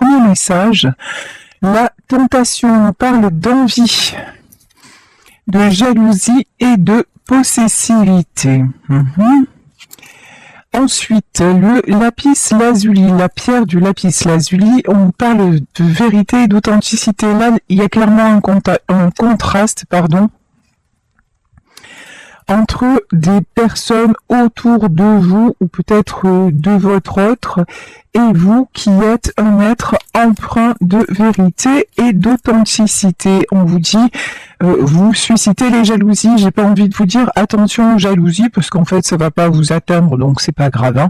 premier message. La tentation nous parle d'envie, de jalousie et de possessivité. Ensuite, le lapis lazuli, la pierre du lapis lazuli, on parle de vérité et d'authenticité. Là, il y a clairement un contraste, entre des personnes autour de vous ou peut-être de votre autre et vous qui êtes un être empreint de vérité et d'authenticité. On vous dit, vous suscitez les jalousies. J'ai pas envie de vous dire attention aux jalousies parce qu'en fait ça va pas vous atteindre donc c'est pas grave.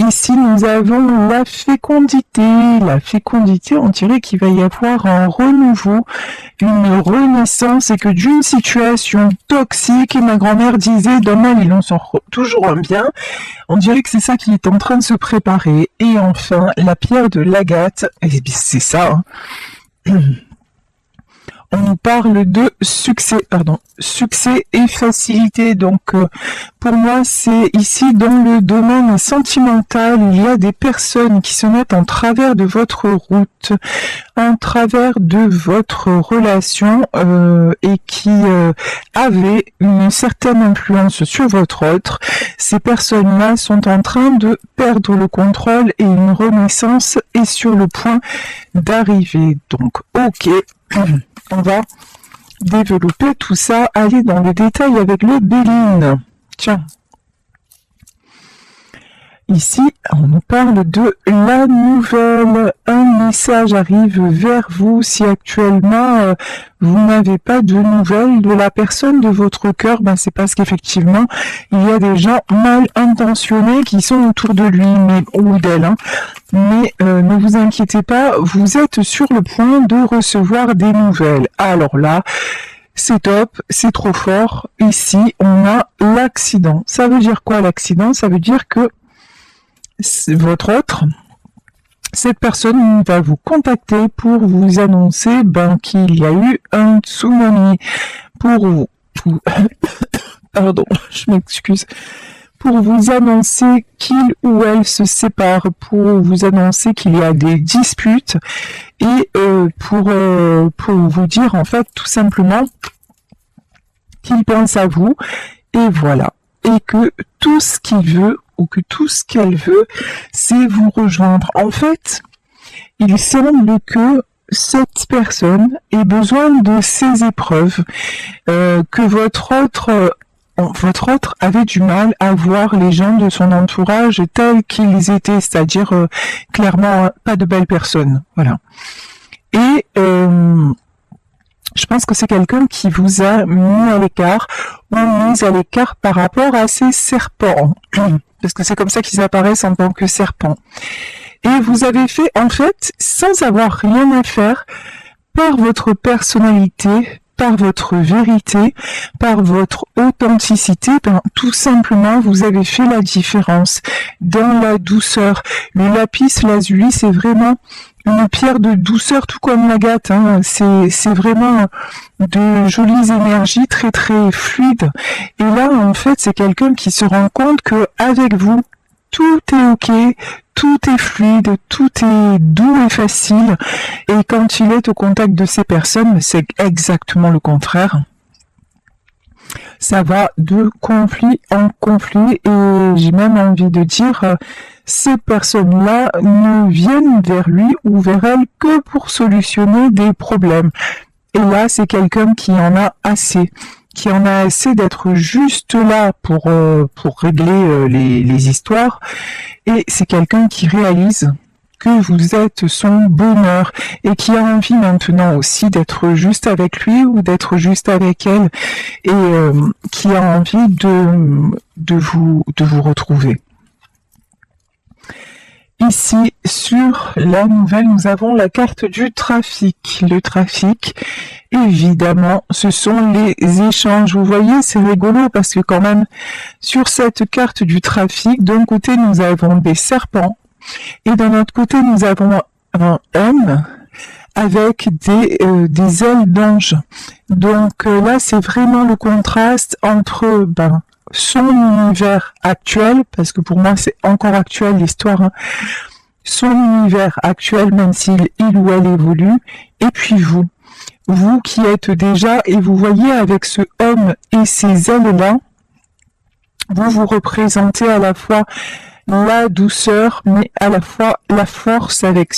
Ici, nous avons la fécondité. La fécondité, on dirait qu'il va y avoir un renouveau, une renaissance et que d'une situation toxique, et ma grand-mère disait, d'un mal, il en sort toujours un bien. On dirait que c'est ça qui est en train de se préparer. Et enfin, la pierre de l'agate, et c'est ça, on nous parle de succès et facilité. Donc, pour moi, c'est ici dans le domaine sentimental, il y a des personnes qui se mettent en travers de votre route, en travers de votre relation et qui avaient une certaine influence sur votre autre. Ces personnes-là sont en train de perdre le contrôle et une renaissance est sur le point d'arriver. Donc, ok. On va développer tout ça, aller dans le détail avec le Béline. Tiens. Ici, on nous parle de la nouvelle. Un message arrive vers vous si actuellement vous n'avez pas de nouvelles de la personne de votre cœur. C'est parce qu'effectivement, il y a des gens mal intentionnés qui sont autour de lui ou d'elle. Mais ne vous inquiétez pas, vous êtes sur le point de recevoir des nouvelles. Alors là, c'est top, c'est trop fort. Ici, on a l'accident. Ça veut dire quoi l'accident? Ça veut dire que votre autre, cette personne va vous contacter pour vous annoncer qu'il y a eu un tsunami pour vous. Pardon, je m'excuse. Pour vous annoncer qu'il ou elle se sépare, pour vous annoncer qu'il y a des disputes et pour vous dire en fait tout simplement qu'il pense à vous et voilà. Et que tout ce qu'il veut ou que tout ce qu'elle veut, c'est vous rejoindre. En fait, il semble que cette personne ait besoin de ces épreuves, que votre autre avait du mal à voir les gens de son entourage tels qu'ils étaient, c'est-à-dire clairement pas de belles personnes. Voilà. Et je pense que c'est quelqu'un qui vous a mis à l'écart ou mis à l'écart par rapport à ces serpents. Parce que c'est comme ça qu'ils apparaissent en tant que serpents. Et vous avez fait, en fait, sans avoir rien à faire, par votre personnalité, par votre vérité, par votre authenticité, tout simplement, vous avez fait la différence dans la douceur. Le lapis lazuli, c'est vraiment une pierre de douceur, tout comme l'agate. C'est vraiment de jolies énergies très très fluides. Et là, en fait, c'est quelqu'un qui se rend compte que avec vous, tout est ok, tout est fluide, tout est doux et facile. Et quand il est au contact de ces personnes, c'est exactement le contraire. Ça va de conflit en conflit et j'ai même envie de dire, ces personnes-là ne viennent vers lui ou vers elle que pour solutionner des problèmes. Et là, c'est quelqu'un qui en a assez d'être juste là pour régler les histoires. Et c'est quelqu'un qui réalise que vous êtes son bonheur et qui a envie maintenant aussi d'être juste avec lui ou d'être juste avec elle et qui a envie de vous retrouver. Ici, sur la nouvelle, nous avons la carte du trafic. Le trafic, évidemment, ce sont les échanges. Vous voyez, c'est rigolo parce que quand même, sur cette carte du trafic, d'un côté, nous avons des serpents et d'un autre côté, nous avons un homme avec des ailes d'ange. Donc là, c'est vraiment le contraste entre son univers actuel, parce que pour moi c'est encore actuel l'histoire, son univers actuel, même s'il ou elle évolue, et puis vous qui êtes déjà, et vous voyez avec ce homme et ces ailes-là, vous représentez à la fois la douceur, mais à la fois la force avec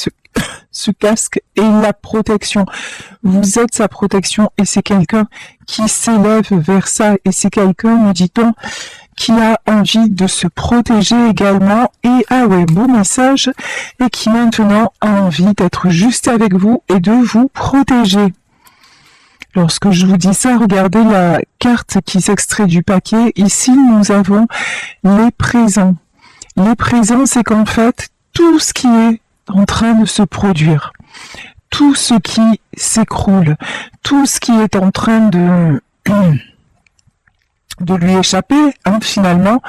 ce casque et la protection. Vous êtes sa protection et c'est quelqu'un qui s'élève vers ça et c'est quelqu'un, me dit-on, qui a envie de se protéger également et, ah ouais, beau message, et qui maintenant a envie d'être juste avec vous et de vous protéger. Lorsque je vous dis ça, regardez la carte qui s'extrait du paquet. Ici, nous avons les présents. Les présents, c'est qu'en fait, tout ce qui est en train de se produire, tout ce qui s'écroule, tout ce qui est en train de lui échapper, finalement,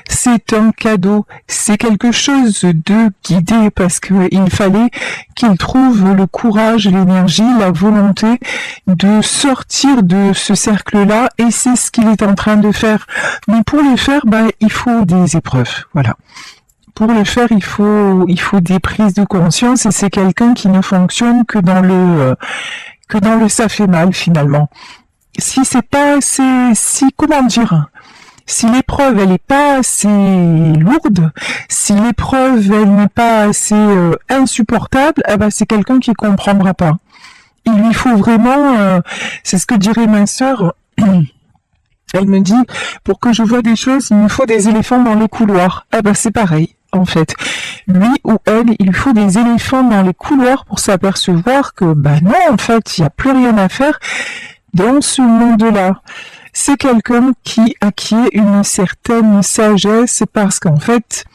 c'est un cadeau, c'est quelque chose de guidé parce qu'il fallait qu'il trouve le courage, l'énergie, la volonté de sortir de ce cercle-là et c'est ce qu'il est en train de faire. Mais pour le faire, il faut des épreuves, voilà. Pour le faire, il faut des prises de conscience et c'est quelqu'un qui ne fonctionne que dans le ça fait mal finalement. Si c'est pas assez, si l'épreuve elle est pas assez lourde, si l'épreuve elle n'est pas assez insupportable, c'est quelqu'un qui comprendra pas. Il lui faut vraiment, c'est ce que dirait ma sœur. Elle me dit, pour que je vois des choses, il me faut des éléphants dans les couloirs. C'est pareil. En fait, lui ou elle, il faut des éléphants dans les couloirs pour s'apercevoir que, non, en fait, il n'y a plus rien à faire dans ce monde-là. C'est quelqu'un qui acquiert une certaine sagesse parce qu'en fait,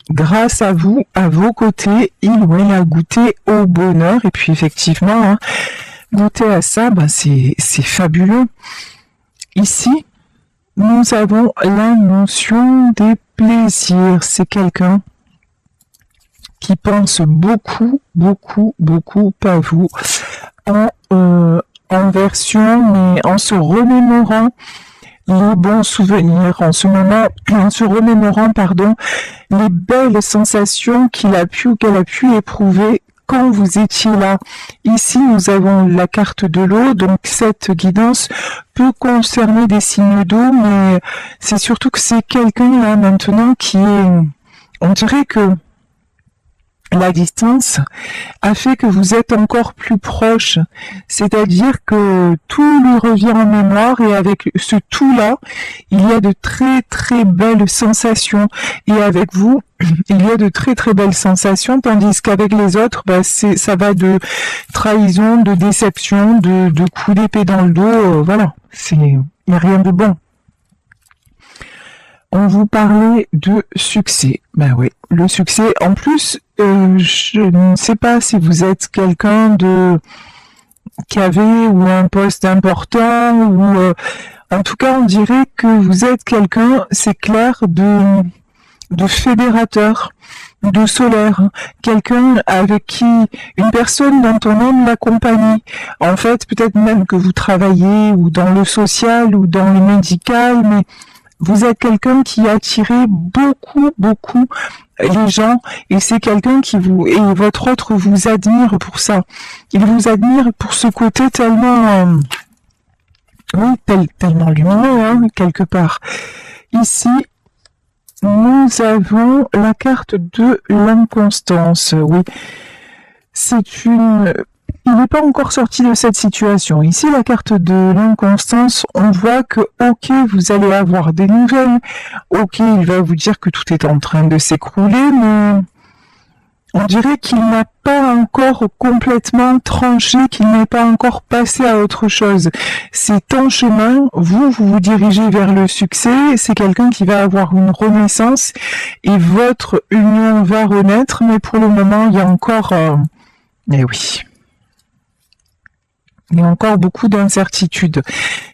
grâce à vous, à vos côtés, il ou elle a goûté au bonheur. Et puis effectivement, goûter à ça, c'est fabuleux. Ici, nous avons la notion des plaisirs. C'est quelqu'un qui pense beaucoup, beaucoup, beaucoup à vous en version, mais en se remémorant les bons souvenirs, en se remémorant, les belles sensations qu'il a pu ou qu'elle a pu éprouver quand vous étiez là. Ici, nous avons la carte de l'eau, donc cette guidance peut concerner des signes d'eau, mais c'est surtout que c'est quelqu'un là maintenant qui est, on dirait que la distance a fait que vous êtes encore plus proche, c'est-à-dire que tout lui revient en mémoire et avec ce tout-là, il y a de très très belles sensations et avec vous, il y a de très très belles sensations, tandis qu'avec les autres, ça va de trahison, de déception, de coups d'épée dans le dos, voilà, il n'y a rien de bon. On vous parlait de succès. Oui, le succès. En plus, je ne sais pas si vous êtes quelqu'un qui avait ou un poste important ou en tout cas, on dirait que vous êtes quelqu'un, c'est clair, de fédérateur, de solaire, quelqu'un avec qui, une personne dont on aime la compagnie. En fait, peut-être même que vous travaillez ou dans le social ou dans le médical, mais vous êtes quelqu'un qui attirez beaucoup, beaucoup les gens et c'est quelqu'un qui et votre autre vous admire pour ça. Il vous admire pour ce côté tellement, tellement lumineux, quelque part. Ici, nous avons la carte de l'inconstance. Oui, il n'est pas encore sorti de cette situation. Ici, la carte de l'inconstance, on voit que, ok, vous allez avoir des nouvelles, ok, il va vous dire que tout est en train de s'écrouler, mais on dirait qu'il n'a pas encore complètement tranché, qu'il n'est pas encore passé à autre chose. C'est en chemin, vous dirigez vers le succès, c'est quelqu'un qui va avoir une renaissance et votre union va renaître, mais pour le moment, il y a encore... oui. Il y a encore beaucoup d'incertitudes.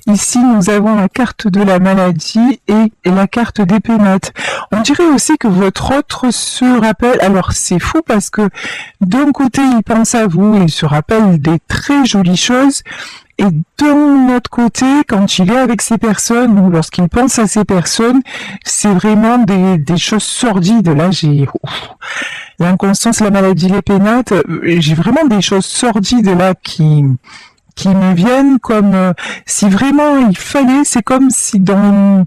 Ici, nous avons la carte de la maladie et la carte des pénates. On dirait aussi que votre autre se rappelle, alors c'est fou parce que d'un côté, il pense à vous, il se rappelle des très jolies choses, Et d'un autre côté, quand il est avec ces personnes, ou lorsqu'il pense à ces personnes, c'est vraiment des choses sordides. Là, j'ai l'inconscience, la maladie, les pénates, j'ai vraiment des choses sordides là qui me viennent comme si vraiment il fallait, c'est comme si dans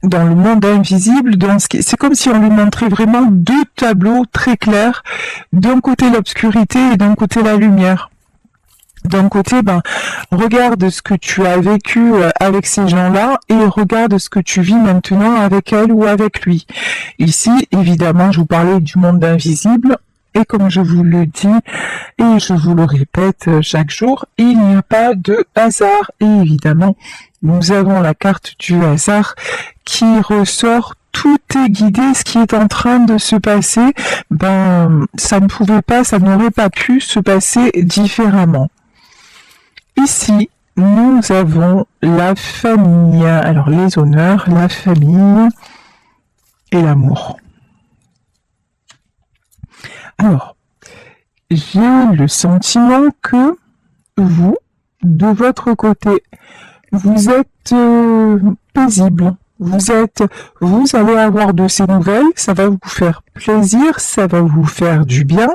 le monde invisible, c'est comme si on lui montrait vraiment deux tableaux très clairs, d'un côté l'obscurité et d'un côté la lumière. D'un côté, regarde ce que tu as vécu avec ces gens-là et regarde ce que tu vis maintenant avec elle ou avec lui. Ici, évidemment, je vous parlais du monde invisible et comme je vous le dis et je vous le répète chaque jour, il n'y a pas de hasard. Et évidemment, nous avons la carte du hasard qui ressort. Tout est guidé, ce qui est en train de se passer, ça n'aurait pas pu se passer différemment. Ici, nous avons la famille, alors les honneurs, la famille et l'amour. Alors, j'ai le sentiment que vous, de votre côté, vous êtes paisible. Vous allez avoir de ces nouvelles, ça va vous faire plaisir, ça va vous faire du bien,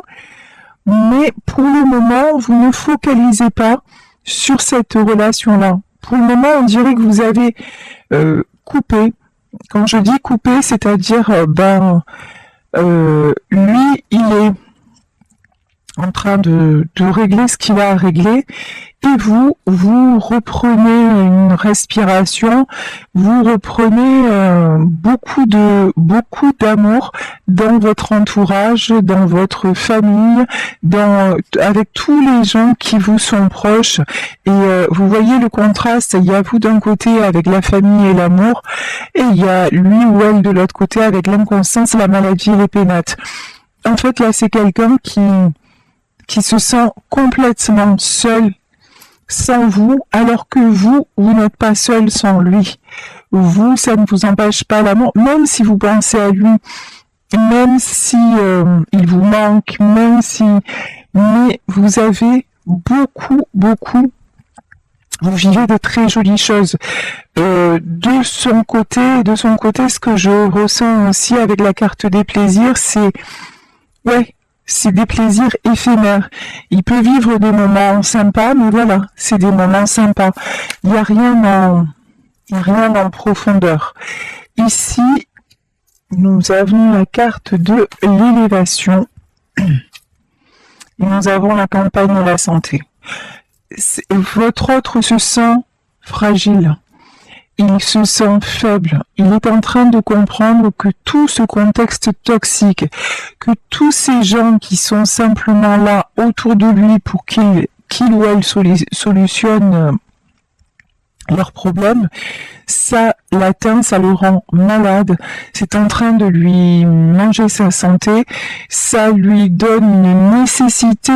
mais pour le moment, vous ne focalisez pas sur cette relation-là. Pour le moment, on dirait que vous avez coupé. Quand je dis coupé, c'est-à-dire, lui, il est en train de régler ce qu'il a à régler, et vous reprenez une respiration, vous reprenez beaucoup d'amour dans votre entourage, dans votre famille, avec tous les gens qui vous sont proches. Et vous voyez le contraste, il y a vous d'un côté avec la famille et l'amour, et il y a lui ou elle de l'autre côté avec l'inconscience, la maladie et les pénates. En fait, là, c'est quelqu'un qui se sent complètement seul sans vous, alors que vous n'êtes pas seul sans lui. Vous, ça ne vous empêche pas l'amour, même si vous pensez à lui, même si il vous manque, mais vous avez beaucoup, vous vivez de très jolies choses. De son côté, ce que je ressens aussi avec la carte des plaisirs, c'est des plaisirs éphémères. Il peut vivre des moments sympas, mais voilà, c'est des moments sympas. Il n'y a rien en profondeur. Ici, nous avons la carte de l'élévation. Nous avons la campagne de la santé. Votre autre se sent fragile. Il se sent faible. Il est en train de comprendre que tout ce contexte toxique, que tous ces gens qui sont simplement là autour de lui pour qu'il ou elle solutionne leurs problèmes, ça l'atteint, ça le rend malade. C'est en train de lui manger sa santé. Ça lui donne une nécessité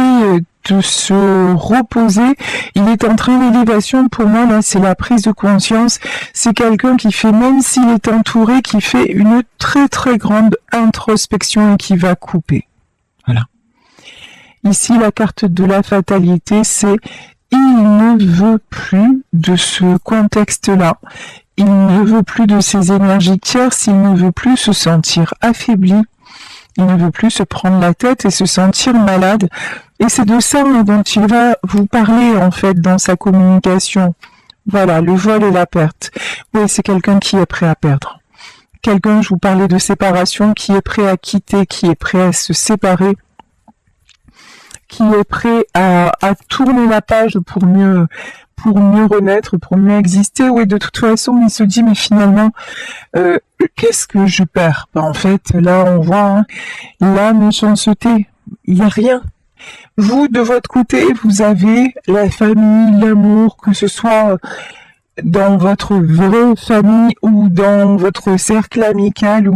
de se reposer. Il est en train d'élévation. Pour moi, là, c'est la prise de conscience. C'est quelqu'un qui fait, même s'il est entouré, qui fait une très très grande introspection et qui va couper. Voilà. Ici, la carte de la fatalité, c'est il ne veut plus de ce contexte-là. Il ne veut plus de ces énergies tierces. Il ne veut plus se sentir affaibli. Il ne veut plus se prendre la tête et se sentir malade. Et c'est de ça dont il va vous parler, en fait, dans sa communication. Voilà, le vol et la perte. Oui, c'est quelqu'un qui est prêt à perdre. Quelqu'un, je vous parlais de séparation, qui est prêt à quitter, qui est prêt à se séparer, qui est prêt à tourner la page pour mieux renaître, pour mieux exister. Oui, de toute façon, il se dit, mais finalement, qu'est-ce que je perds? En fait, là, on voit la méchanceté. Il n'y a rien. Vous, de votre côté, vous avez la famille, l'amour, que ce soit dans votre vraie famille ou dans votre cercle amical.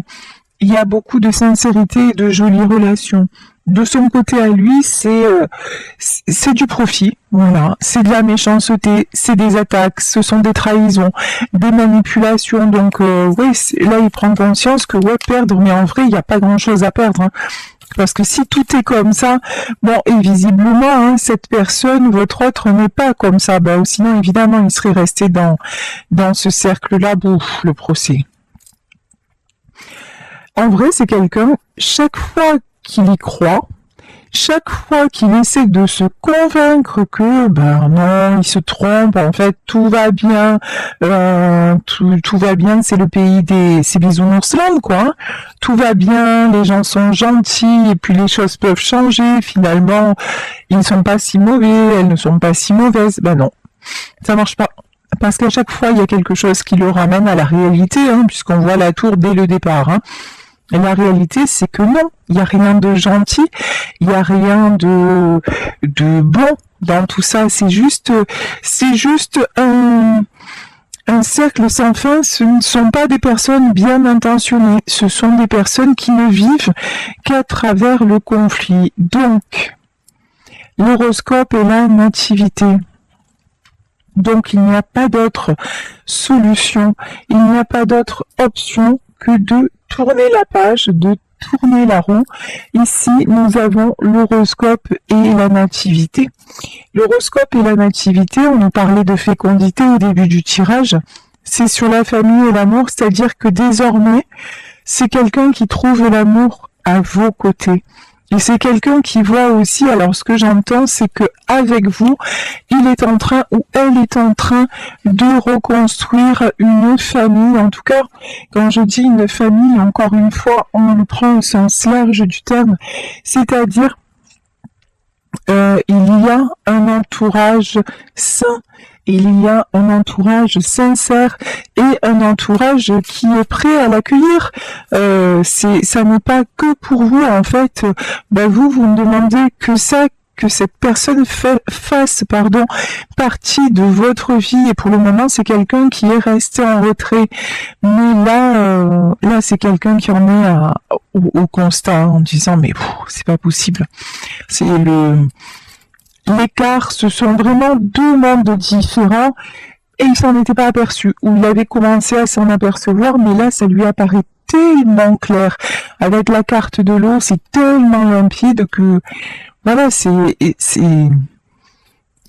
il y a beaucoup de sincérité et de jolies relations. De son côté à lui, c'est du profit, voilà, c'est de la méchanceté, c'est des attaques, ce sont des trahisons, des manipulations. Donc oui, là il prend conscience que ouais, perdre, mais en vrai il n'y a pas grand-chose à perdre. Hein. Parce que si tout est comme ça, bon, et visiblement, hein, cette personne, votre autre, n'est pas comme ça. Ben, sinon, évidemment, il serait resté dans ce cercle-là. Bouf, le procès. En vrai, c'est quelqu'un, chaque fois qu'il y croit, chaque fois qu'il essaie de se convaincre que, ben non, il se trompe, en fait, tout va bien, tout va bien, c'est le pays c'est Bisounours-land, quoi. Hein. Tout va bien, les gens sont gentils, et puis les choses peuvent changer, finalement, ils ne sont pas si mauvais, elles ne sont pas si mauvaises. Ben non, ça marche pas. Parce qu'à chaque fois, il y a quelque chose qui le ramène à la réalité, hein, puisqu'on voit la tour dès le départ, hein. Et la réalité, c'est que non, il n'y a rien de gentil, il n'y a rien de bon dans tout ça. C'est juste un cercle sans fin. Ce ne sont pas des personnes bien intentionnées. Ce sont des personnes qui ne vivent qu'à travers le conflit. Donc, l'horoscope est la nativité. Donc, il n'y a pas d'autre solution, il n'y a pas d'autre option que de tourner la page, de tourner la roue. Ici, nous avons l'horoscope et la nativité. L'horoscope et la nativité, on nous parlait de fécondité au début du tirage, c'est sur la famille et l'amour, c'est-à-dire que désormais, c'est quelqu'un qui trouve l'amour à vos côtés. Et c'est quelqu'un qui voit aussi, alors ce que j'entends, c'est que avec vous, il est en train ou elle est en train de reconstruire une famille. En tout cas, quand je dis une famille, encore une fois, on le prend au sens large du terme, c'est-à-dire il y a un entourage sain, il y a un entourage sincère et un entourage qui est prêt à l'accueillir. Ça n'est pas que pour vous, en fait. Vous ne demandez que ça, que cette personne fasse partie de votre vie. Et pour le moment, c'est quelqu'un qui est resté en retrait. Mais là, c'est quelqu'un qui en est au constat en disant mais c'est pas possible. C'est l'écart, ce sont vraiment deux mondes différents et il s'en était pas aperçu, ou il avait commencé à s'en apercevoir, mais là ça lui apparaît tellement clair. Avec la carte de l'eau, c'est tellement limpide que voilà, il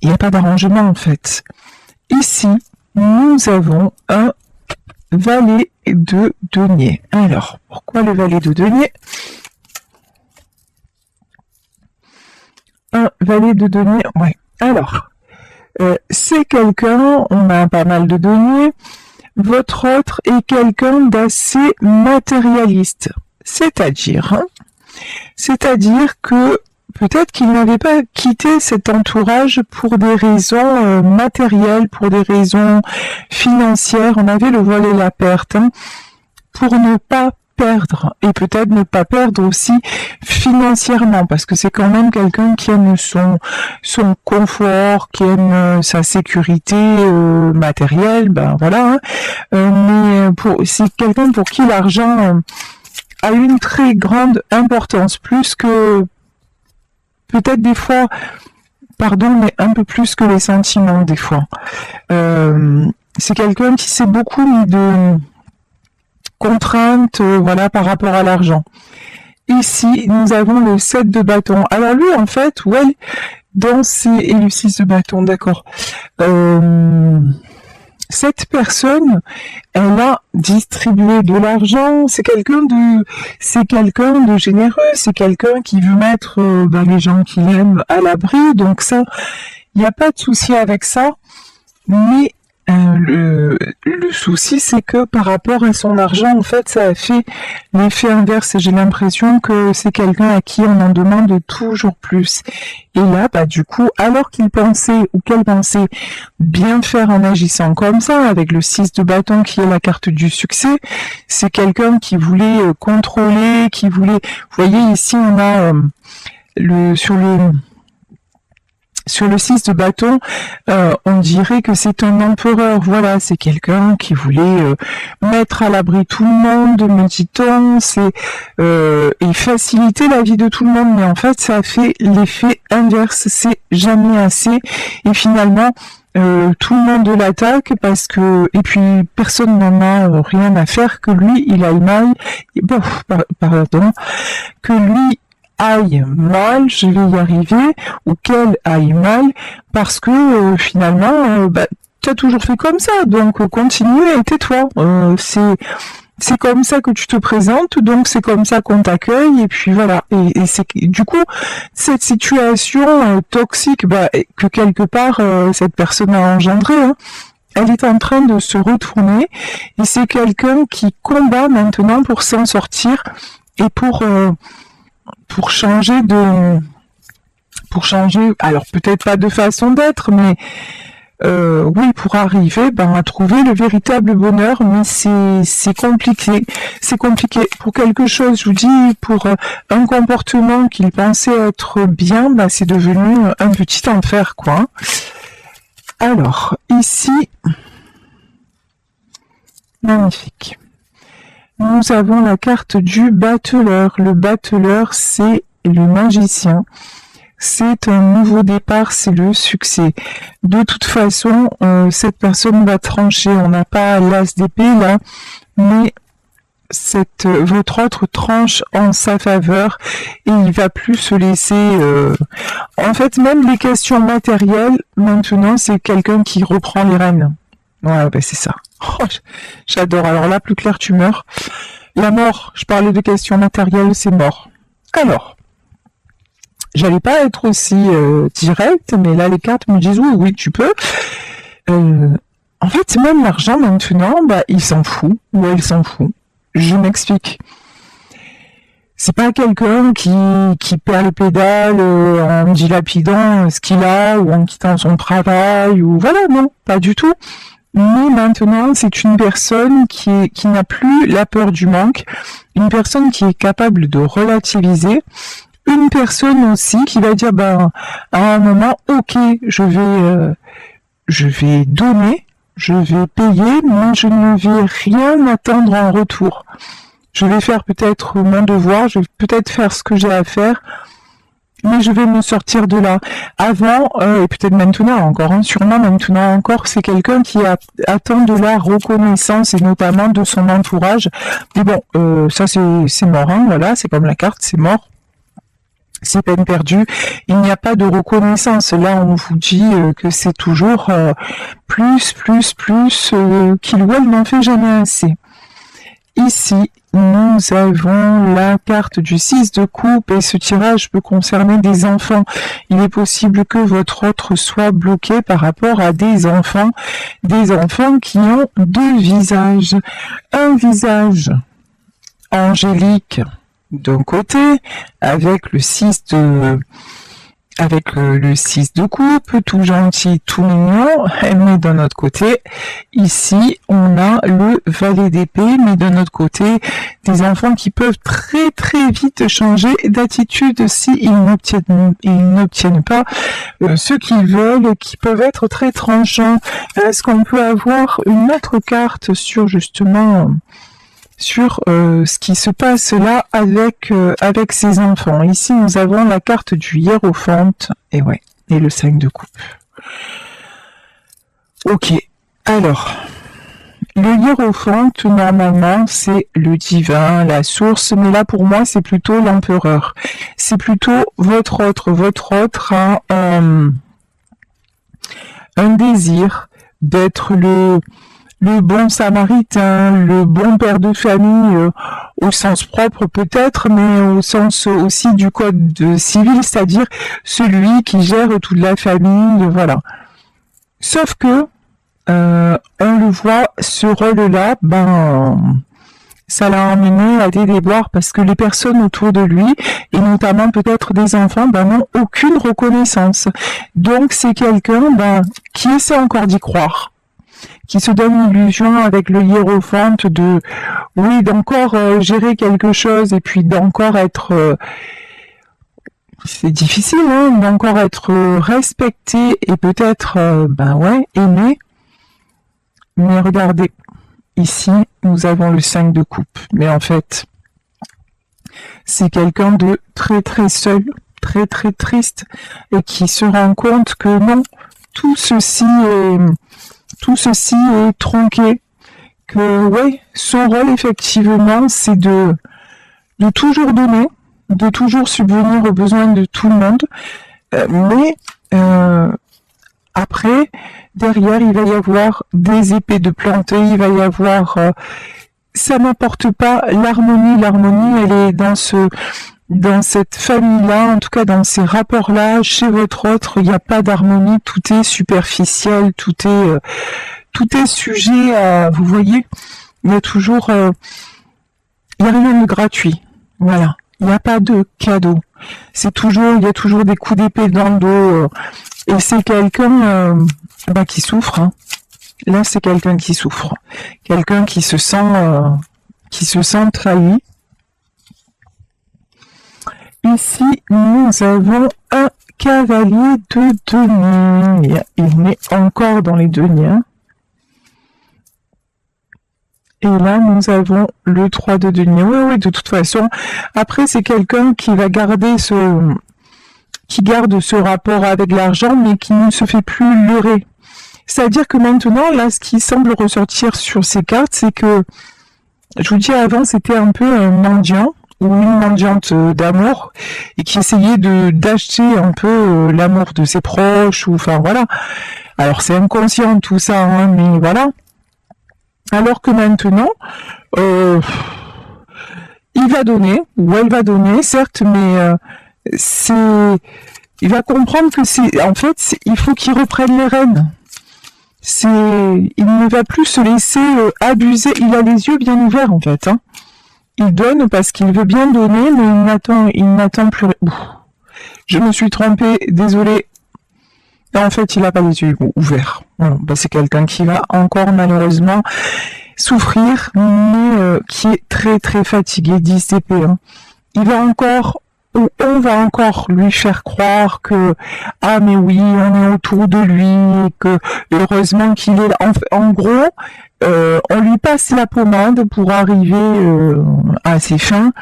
n'y a pas d'arrangement en fait. Ici, nous avons un valet de denier. Alors, pourquoi le valet de denier? Un valet de denier, ouais. Alors, c'est quelqu'un, on a pas mal de deniers, votre autre est quelqu'un d'assez matérialiste. C'est-à-dire que peut-être qu'il n'avait pas quitté cet entourage pour des raisons matérielles, pour des raisons financières. On avait le vol et la perte, hein, pour ne pas perdre, et peut-être ne pas perdre aussi financièrement, parce que c'est quand même quelqu'un qui aime son confort, qui aime sa sécurité matérielle, ben voilà, hein. Mais c'est quelqu'un pour qui l'argent a une très grande importance, plus que peut-être des fois, mais un peu plus que les sentiments des fois. C'est quelqu'un qui s'est beaucoup mis de contraintes, voilà, par rapport à l'argent. Ici, nous avons le 7 de bâton. Alors lui, en fait, et le 6 de bâton, d'accord. Cette personne, elle a distribué de l'argent. C'est quelqu'un de généreux. C'est quelqu'un qui veut mettre les gens qu'il aime à l'abri. Donc ça, il n'y a pas de souci avec ça. Mais le souci, c'est que par rapport à son argent, en fait, ça a fait l'effet inverse et j'ai l'impression que c'est quelqu'un à qui on en demande toujours plus. Et là, du coup, alors qu'il pensait ou qu'elle pensait bien faire en agissant comme ça, avec le 6 de bâton qui est la carte du succès, c'est quelqu'un qui voulait contrôler, vous voyez, ici, on a Sur le 6 de bâton, on dirait que c'est un empereur. Voilà, c'est quelqu'un qui voulait mettre à l'abri tout le monde, me dit-on, et faciliter la vie de tout le monde. Mais en fait, ça fait l'effet inverse. C'est jamais assez. Et finalement, tout le monde l'attaque parce que, et puis personne n'en a rien à faire que lui, il aille mal. Pardon, que lui aille mal, je vais y arriver, ou qu'elle aille mal, parce que finalement, tu as toujours fait comme ça, donc continue et tais-toi. C'est comme ça que tu te présentes, donc c'est comme ça qu'on t'accueille, et puis voilà. Et c'est du coup cette situation toxique que quelque part cette personne a engendrée, hein, elle est en train de se retourner, et c'est quelqu'un qui combat maintenant pour s'en sortir et pour changer alors peut-être pas de façon d'être, mais oui, pour arriver à trouver le véritable bonheur, mais c'est compliqué. C'est compliqué. Pour quelque chose, je vous dis, pour un comportement qu'il pensait être bien, c'est devenu un petit enfer, quoi. Alors, ici, magnifique. Nous avons la carte du battleur. Le battleur, c'est le magicien. C'est un nouveau départ, c'est le succès. De toute façon, cette personne va trancher. On n'a pas l'as d'épée là, mais votre autre tranche en sa faveur et il va plus se laisser. En fait, même les questions matérielles, maintenant, c'est quelqu'un qui reprend les rênes. Ouais, c'est ça. Oh, j'adore. Alors là, plus clair, tu meurs. La mort, je parlais de questions matérielles, c'est mort. Alors, j'allais pas être aussi directe, mais là, les cartes me disent oui, tu peux. En fait, même l'argent, maintenant, il s'en fout, ou elle s'en fout. Je m'explique. C'est pas quelqu'un qui perd les pédales en dilapidant ce qu'il a, ou en quittant son travail, ou voilà, non, pas du tout. Mais maintenant, c'est une personne qui n'a plus la peur du manque, une personne qui est capable de relativiser, une personne aussi qui va dire, à un moment, ok, je vais donner, je vais payer, mais je ne vais rien attendre en retour. Je vais faire peut-être mon devoir, je vais peut-être faire ce que j'ai à faire, mais je vais me sortir de là. Avant, et peut-être maintenant encore, sûrement maintenant encore, c'est quelqu'un qui attend de la reconnaissance, et notamment de son entourage. Mais bon, ça c'est mort, hein, voilà, c'est comme la carte, c'est mort. C'est peine perdue. Il n'y a pas de reconnaissance. Là, on vous dit que c'est toujours plus, qu'il ou elle n'en fait jamais assez. Ici, nous avons la carte du 6 de coupe et ce tirage peut concerner des enfants. Il est possible que votre autre soit bloqué par rapport à des enfants qui ont deux visages. Un visage angélique d'un côté, avec le 6 de coupe, tout gentil, tout mignon, mais d'un autre côté, ici, on a le valet d'épée, mais d'un autre côté, des enfants qui peuvent très très vite changer d'attitude s'ils n'obtiennent pas ce qu'ils veulent, qui peuvent être très tranchants. Est-ce qu'on peut avoir une autre carte sur justement ce qui se passe là avec ces enfants? Ici, nous avons la carte du hiérophante, et le 5 de coupe. Ok, alors, le hiérophante, normalement, c'est le divin, la source, mais là, pour moi, c'est plutôt l'empereur. C'est plutôt votre autre a un désir d'être le bon samaritain, le bon père de famille, au sens propre peut-être, mais au sens aussi du code civil, c'est-à-dire celui qui gère toute la famille, voilà. Sauf que, on le voit, ce rôle-là, ça l'a emmené à des déboires parce que les personnes autour de lui, et notamment peut-être des enfants, n'ont aucune reconnaissance. Donc c'est quelqu'un qui essaie encore d'y croire, qui se donne l'illusion avec le hiérophante d'encore gérer quelque chose et puis d'encore être c'est difficile hein, d'encore être respecté et peut-être, aimé. Mais regardez, ici, nous avons le 5 de coupe. Mais en fait, c'est quelqu'un de très très seul, très très triste, et qui se rend compte que non, tout ceci est tronqué. Que ouais, son rôle effectivement, c'est de toujours donner, de toujours subvenir aux besoins de tout le monde, mais après, derrière, il va y avoir des épées de planter, il va y avoir... ça n'apporte pas l'harmonie. L'harmonie, elle est dans cette famille-là, en tout cas dans ces rapports-là. Chez votre autre, il n'y a pas d'harmonie, tout est superficiel, tout est sujet à... Vous voyez, il y a toujours... il n'y a rien de gratuit. Voilà. Il n'y a pas de cadeau. Il y a toujours des coups d'épée dans le dos. Et c'est quelqu'un qui souffre. Hein. Là, c'est quelqu'un qui souffre. Quelqu'un qui se sent trahi. Ici, nous avons un cavalier de denier. Il est encore dans les deniers. Hein. Et là, nous avons le 3 de denier. Oui, de toute façon. Après, c'est quelqu'un qui va garder qui garde ce rapport avec l'argent, mais qui ne se fait plus leurrer. C'est-à-dire que maintenant, là, ce qui semble ressortir sur ces cartes, c'est que, je vous dis avant, c'était un peu un mendiant, ou une mendiante d'amour, et qui essayait d'acheter un peu l'amour de ses proches, ou enfin voilà. Alors c'est inconscient tout ça, hein, mais voilà. Alors que maintenant, il va donner, ou elle va donner, certes, mais il va comprendre que il faut qu'il reprenne les rênes. Il ne va plus se laisser abuser. Il a les yeux bien ouverts en fait. Hein. Il donne parce qu'il veut bien donner, mais il n'attend plus. Je me suis trompée, désolée. En fait, il n'a pas les yeux ouverts. Bon, c'est quelqu'un qui va encore malheureusement souffrir, mais qui est très très fatigué, 10 d'épée. Hein. On va encore lui faire croire que mais oui, on est autour de lui, que heureusement qu'il est là. En gros, on lui passe la pommade pour arriver à ses fins.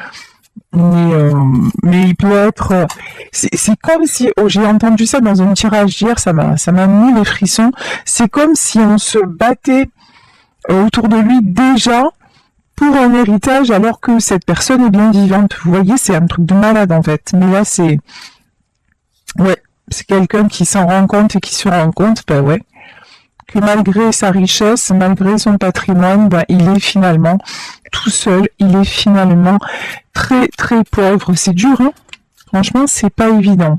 Mais il peut être... c'est comme si... j'ai entendu ça dans un tirage hier, ça m'a mis les frissons. C'est comme si on se battait autour de lui déjà pour un héritage alors que cette personne est bien vivante. Vous voyez, c'est un truc de malade en fait. Mais là, c'est quelqu'un qui s'en rend compte et qui se rend compte, que malgré sa richesse, malgré son patrimoine, il est finalement tout seul, il est finalement très très pauvre. C'est dur, hein. Franchement, c'est pas évident.